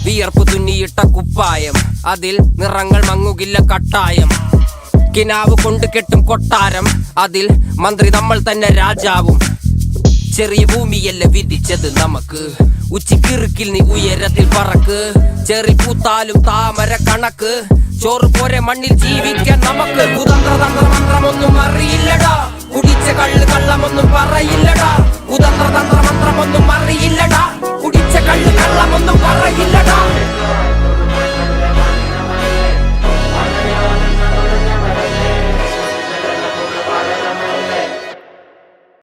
വിയർപ്പ് തുന്നിയിട്ട കുപ്പായം, അതിൽ നിറങ്ങൾ മങ്ങുകില്ല കട്ടായം. കിനാവ് കൊണ്ട് കെട്ടും കൊട്ടാരം, അതിൽ മന്ത്രി നമ്മൾ തന്നെ രാജാവും. ചെറിയ ഭൂമിയല്ല വിധിച്ചത് നമുക്ക്, ഉച്ചിക്കിറുക്കിൽ നീ ഉയരത്തിൽ പറക്ക്. ചെറി പൂത്താലും താമര കണക്ക്, ചോറ് പോരെ മണ്ണിൽ ജീവിക്കാൻ നമുക്ക്. കുതന്ത്രതന്ത്രമന്ത്രമൊന്നും അറിയില്ലടാ, കുടിച്ച കള്ള് കള്ളമൊന്നും പറയില്ല.